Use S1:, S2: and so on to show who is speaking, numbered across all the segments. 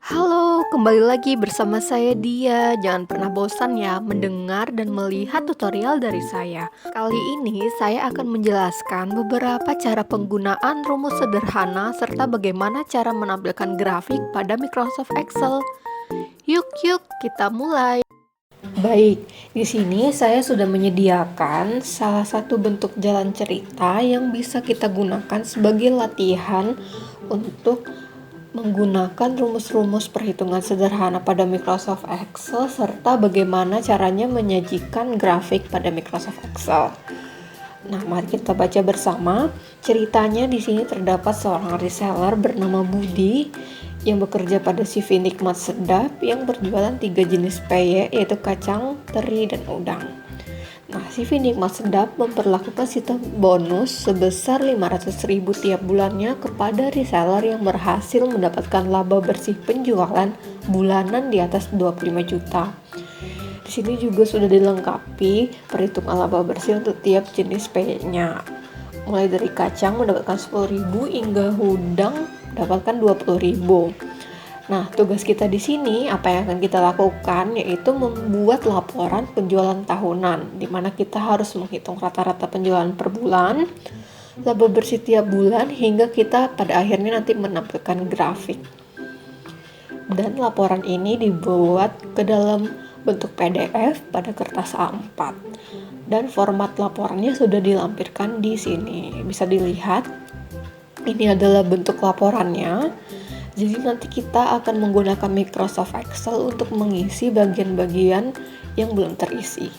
S1: Halo, kembali lagi bersama saya Dia. Jangan pernah bosan ya mendengar dan melihat tutorial dari saya. Kali ini saya akan menjelaskan beberapa cara penggunaan rumus sederhana serta bagaimana cara menampilkan grafik pada Microsoft Excel. Yuk, kita mulai. Baik, di sini saya sudah menyediakan salah satu bentuk jalan cerita yang bisa kita gunakan sebagai latihan untuk menggunakan rumus-rumus perhitungan sederhana pada Microsoft Excel serta bagaimana caranya menyajikan grafik pada Microsoft Excel. Nah, mari kita baca bersama. Ceritanya di sini terdapat seorang reseller bernama Budi yang bekerja pada CV Nikmat Sedap yang berjualan 3 jenis peye, yaitu kacang, teri, dan udang. Nah, CV Nikmat Sedap memperlakukan sistem bonus sebesar 500.000 tiap bulannya kepada reseller yang berhasil mendapatkan laba bersih penjualan bulanan di atas 25 juta. Di sini juga sudah dilengkapi perhitungan laba bersih untuk tiap jenis peye-nya. Mulai dari kacang mendapatkan 10.000 hingga udang mendapatkan 20.000. Nah, tugas kita di sini apa yang akan kita lakukan yaitu membuat laporan penjualan tahunan, di mana kita harus menghitung rata-rata penjualan per bulan, laba bersih tiap bulan, hingga kita pada akhirnya nanti menampilkan grafik. Dan laporan ini dibuat ke dalam bentuk PDF pada kertas A4. Dan format laporannya sudah dilampirkan di sini. Bisa dilihat, ini adalah bentuk laporannya. Jadi nanti kita akan menggunakan Microsoft Excel untuk mengisi bagian-bagian yang belum terisi.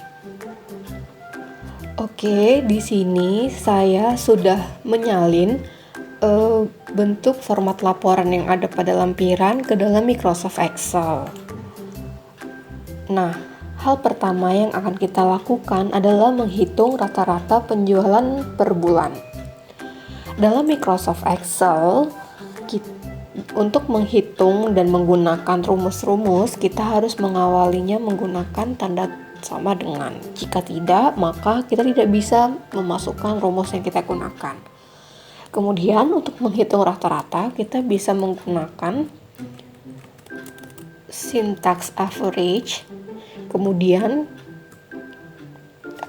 S1: Oke, di sini saya sudah menyalin bentuk format laporan yang ada pada lampiran ke dalam Microsoft Excel. Nah, hal pertama yang akan kita lakukan adalah menghitung rata-rata penjualan per bulan. Dalam Microsoft Excel, untuk menghitung dan menggunakan rumus-rumus, kita harus mengawalinya menggunakan tanda sama dengan. Jika tidak, maka kita tidak bisa memasukkan rumus yang kita gunakan. Kemudian, untuk menghitung rata-rata, kita bisa menggunakan syntax average. Kemudian,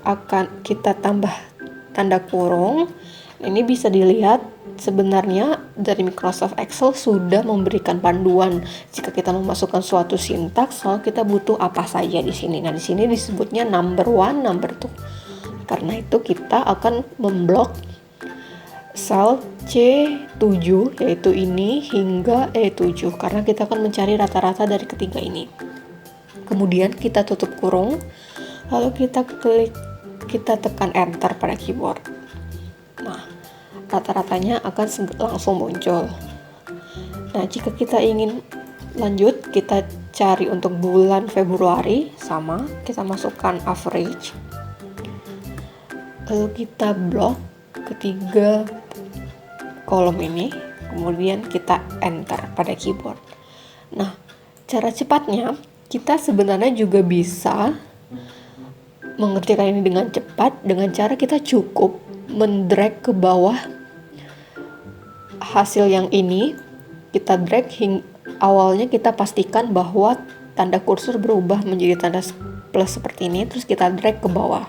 S1: akan kita tambah tanda kurung. Ini bisa dilihat sebenarnya dari Microsoft Excel sudah memberikan panduan jika kita memasukkan suatu sintaks, lalu kita butuh apa saja di sini. Nah, di sini disebutnya number 1, number 2. Karena itu kita akan memblok sel C7 yaitu ini hingga E7 karena kita akan mencari rata-rata dari ketiga ini. Kemudian kita tutup kurung, lalu kita tekan enter pada keyboard. Nah, rata-ratanya akan langsung muncul. Nah, jika kita ingin lanjut, kita cari untuk bulan Februari, sama, kita masukkan average. Lalu kita blok ketiga kolom ini, kemudian kita enter pada keyboard. Nah, cara cepatnya, kita sebenarnya juga bisa mengerjakan ini dengan cepat dengan cara kita cukup mendrag ke bawah hasil yang ini. Kita drag awalnya kita pastikan bahwa tanda kursor berubah menjadi tanda plus seperti ini, terus kita drag ke bawah,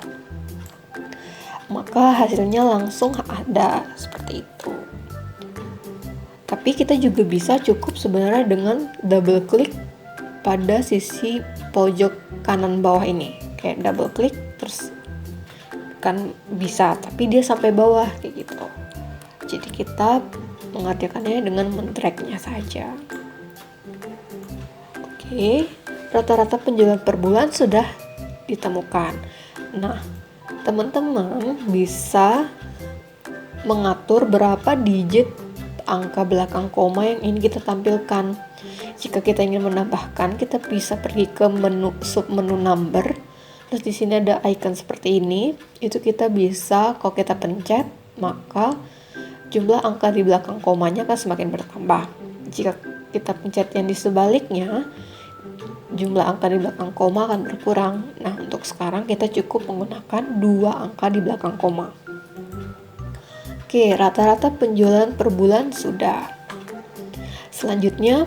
S1: maka hasilnya langsung ada seperti itu. Tapi kita juga bisa cukup sebenarnya dengan double klik pada sisi pojok kanan bawah ini, kayak double klik terus kan bisa, tapi dia sampai bawah kayak gitu. Jadi kita mengerjakannya dengan mendragnya saja. Oke, rata-rata penjualan per bulan sudah ditemukan. Nah, teman-teman bisa mengatur berapa digit angka belakang koma yang ingin kita tampilkan. Jika kita ingin menambahkan, kita bisa pergi ke submenu number. Terus di sini ada icon seperti ini. Itu kita bisa, kalau kita pencet, maka jumlah angka di belakang komanya akan semakin bertambah. Jika kita pencet yang di sebaliknya, jumlah angka di belakang koma akan berkurang. Nah, untuk sekarang kita cukup menggunakan 2 angka di belakang koma. Oke, rata-rata penjualan per bulan sudah. Selanjutnya,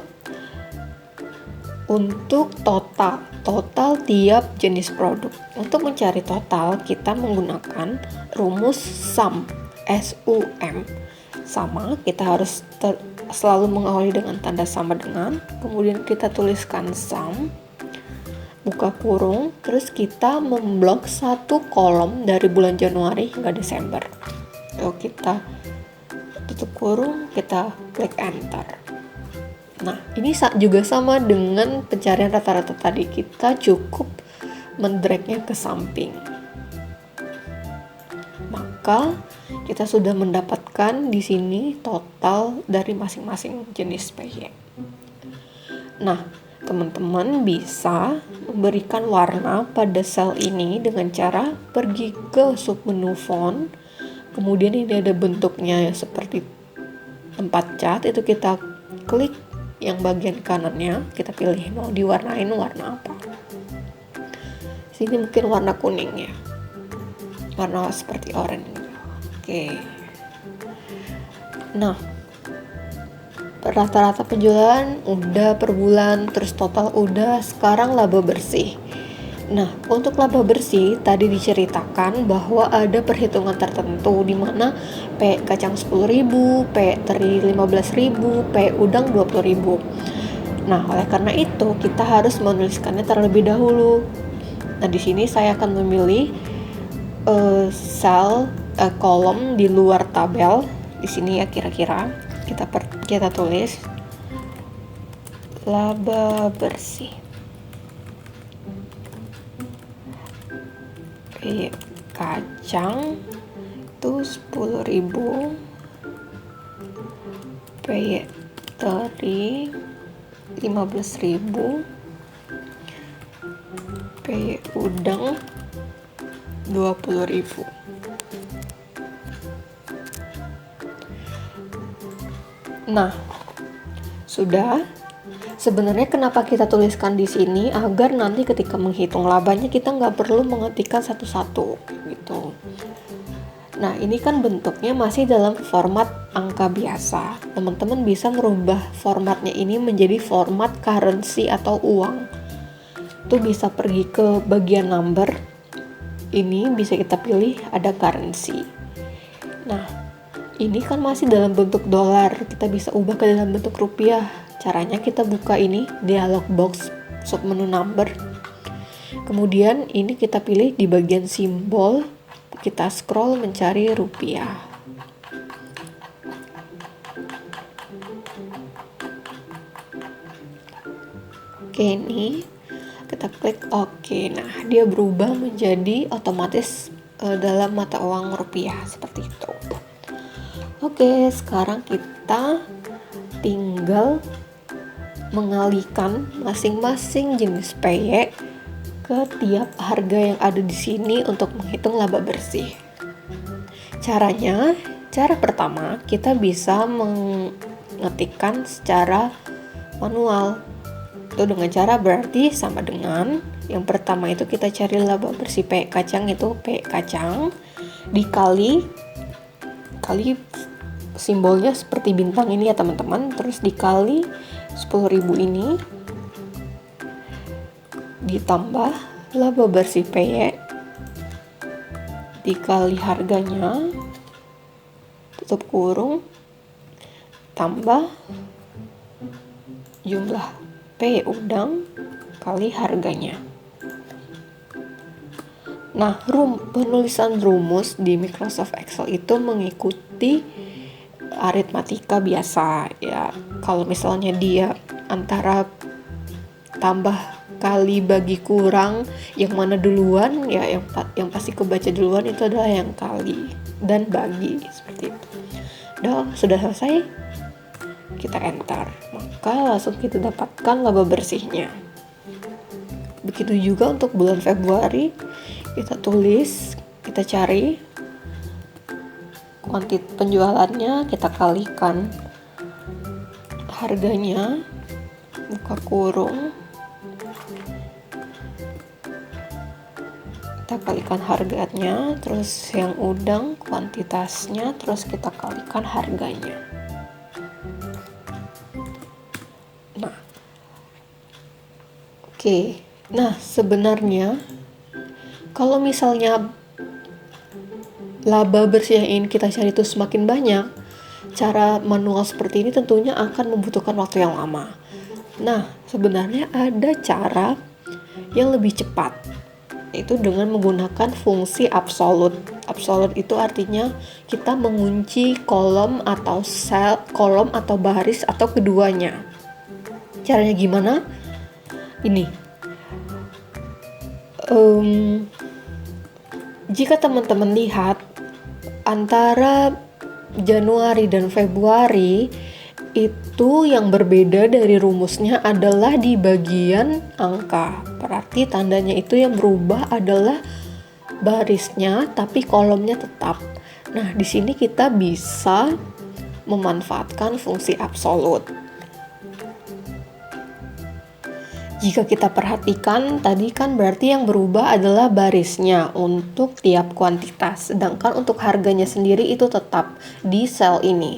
S1: Untuk total tiap jenis produk. Untuk mencari total, kita menggunakan rumus SUM, SUM. Sama, kita harus selalu mengawali dengan tanda sama dengan, kemudian kita tuliskan SUM, buka kurung, terus kita memblok satu kolom dari bulan Januari hingga Desember. Lalu kita tutup kurung, kita klik enter. Nah, ini juga sama dengan pencarian rata-rata tadi, kita cukup mendragnya ke samping. Maka kita sudah mendapatkan di sini total dari masing-masing jenis PY. Nah, teman-teman bisa memberikan warna pada sel ini dengan cara pergi ke submenu font. Kemudian ini ada bentuknya seperti tempat cat, itu kita klik yang bagian kanannya, kita pilih mau diwarnain warna apa. Sini mungkin warna kuning ya, warna seperti oranye. Oke. Nah, rata-rata penjualan udah per bulan, terus total udah, sekarang laba bersih. Nah, untuk laba bersih tadi diceritakan bahwa ada perhitungan tertentu di mana P kacang 10.000, P teri 15.000, P udang 20.000. Nah, oleh karena itu kita harus menuliskannya terlebih dahulu. Nah, di sini saya akan memilih kolom di luar tabel. Di sini ya kira-kira kita tulis laba bersih. Kacang itu 10.000, PY teri 15.000, PY udang 20.000. Nah, sudah. Sebenarnya kenapa kita tuliskan di sini agar nanti ketika menghitung labanya kita nggak perlu mengetikkan satu-satu gitu. Nah, ini kan bentuknya masih dalam format angka biasa. Teman-teman bisa merubah formatnya ini menjadi format currency atau uang. Itu bisa pergi ke bagian number. Ini bisa kita pilih ada currency. Nah, ini kan masih dalam bentuk dolar. Kita bisa ubah ke dalam bentuk rupiah. Caranya kita buka ini dialog box submenu number. Kemudian ini kita pilih di bagian simbol, kita scroll mencari rupiah. Oke, ini kita klik oke. Nah, dia berubah menjadi otomatis dalam mata uang rupiah seperti itu. Oke, sekarang kita tinggal mengalihkan masing-masing jenis PY ke tiap harga yang ada di sini untuk menghitung laba bersih. Cara pertama kita bisa mengetikkan secara manual. Itu dengan cara berarti sama dengan yang pertama itu kita cari laba bersih PY kacang, itu PY kacang dikali simbolnya seperti bintang ini ya teman-teman, terus dikali 10.000 ini ditambah laba bersih PY dikali harganya, tutup kurung, tambah jumlah PY udang kali harganya. Nah, penulisan rumus di Microsoft Excel itu mengikuti aritmatika biasa ya. Kalau misalnya dia antara tambah kali bagi kurang, yang mana duluan ya, yang pasti kebaca duluan itu adalah yang kali dan bagi, seperti itu. Sudah selesai, kita enter, maka langsung kita dapatkan laba bersihnya. Begitu juga untuk bulan Februari, kita tulis, kita cari kuantitas penjualannya, kita kalikan harganya, buka kurung, kita kalikan harganya, terus yang udang kuantitasnya, terus kita kalikan harganya. Nah, Oke, nah sebenarnya kalau misalnya laba bersih yang ingin kita cari itu semakin banyak, cara manual seperti ini tentunya akan membutuhkan waktu yang lama. Nah, sebenarnya ada cara yang lebih cepat, yaitu dengan menggunakan fungsi absolute. Absolute itu artinya kita mengunci kolom atau kolom atau baris atau keduanya. Caranya gimana? Ini. Jika teman-teman lihat antara Januari dan Februari itu yang berbeda dari rumusnya adalah di bagian angka. Berarti tandanya itu yang berubah adalah barisnya tapi kolomnya tetap. Nah, di sini kita bisa memanfaatkan fungsi absolute. Jika kita perhatikan tadi kan berarti yang berubah adalah barisnya untuk tiap kuantitas, sedangkan untuk harganya sendiri itu tetap di sel ini.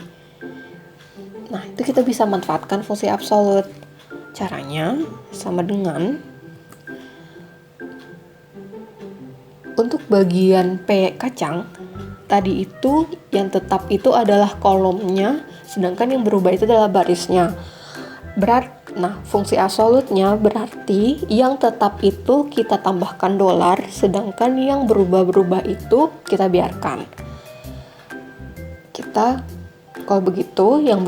S1: Nah, itu kita bisa manfaatkan fungsi absolute. Caranya sama dengan untuk bagian P kacang tadi itu yang tetap itu adalah kolomnya, sedangkan yang berubah itu adalah barisnya. Nah, fungsi absolutnya berarti yang tetap itu kita tambahkan dolar, sedangkan yang berubah-berubah itu kita biarkan. Kalau begitu, yang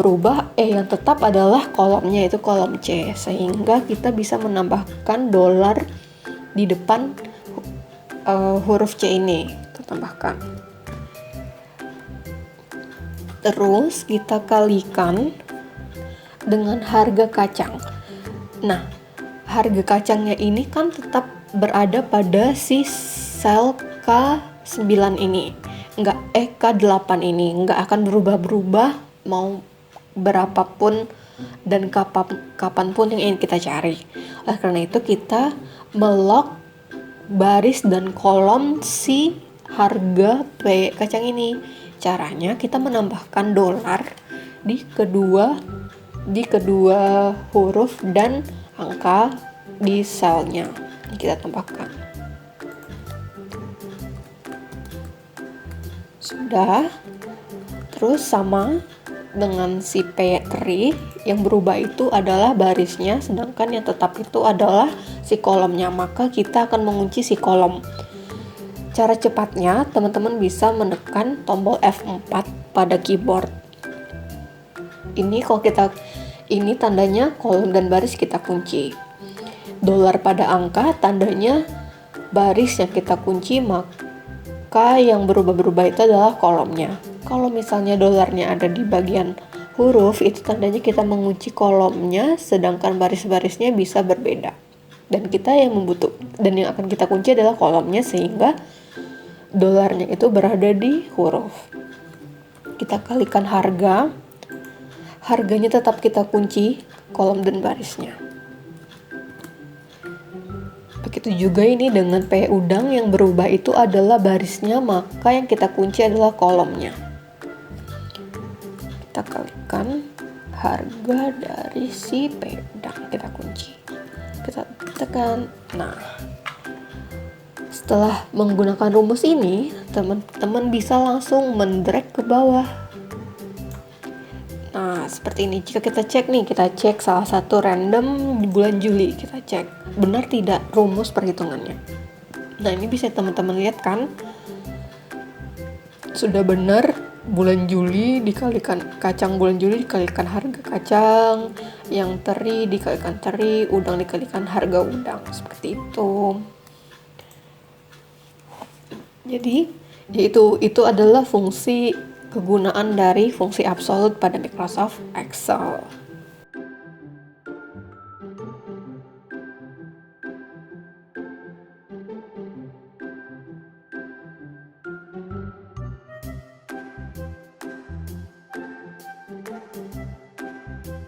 S1: yang tetap adalah kolomnya itu kolom C, sehingga kita bisa menambahkan dolar di depan huruf C ini, kita tambahkan. Terus kita kalikan dengan harga kacang. Nah, harga kacangnya ini kan tetap berada pada si sel K9 ini. K8 ini nggak akan berubah-berubah mau berapapun dan kapanpun yang ingin kita cari. Oleh karena itu kita melock baris dan kolom si harga P kacang ini. Caranya kita menambahkan dolar di kedua huruf dan angka di selnya kita tambahkan. Sudah. Terus sama dengan si P3 yang berubah itu adalah barisnya, sedangkan yang tetap itu adalah si kolomnya, maka kita akan mengunci si kolom. Cara cepatnya teman-teman bisa menekan tombol F4 pada keyboard. Ini tandanya kolom dan baris kita kunci. Dolar pada angka tandanya baris yang kita kunci, maka yang berubah-berubah itu adalah kolomnya. Kalau misalnya dolarnya ada di bagian huruf, itu tandanya kita mengunci kolomnya, sedangkan baris-barisnya bisa berbeda. Dan yang akan kita kunci adalah kolomnya, sehingga dolarnya itu berada di huruf. Kita kalikan harganya tetap kita kunci kolom dan barisnya. Begitu juga ini dengan P udang, yang berubah itu adalah barisnya, maka yang kita kunci adalah kolomnya. Kita kalikan harga dari si P udang, kita kunci. Kita tekan. Nah, setelah menggunakan rumus ini, teman-teman bisa langsung mendrag ke bawah. Nah, seperti ini. Jika kita cek salah satu random di bulan Juli, kita cek benar tidak rumus perhitungannya. Nah, ini bisa teman-teman lihat kan, sudah benar bulan Juli dikalikan kacang bulan Juli dikalikan harga kacang, yang teri dikalikan teri, udang dikalikan harga udang, seperti itu. Jadi, itu adalah kegunaan dari fungsi absolute pada Microsoft Excel.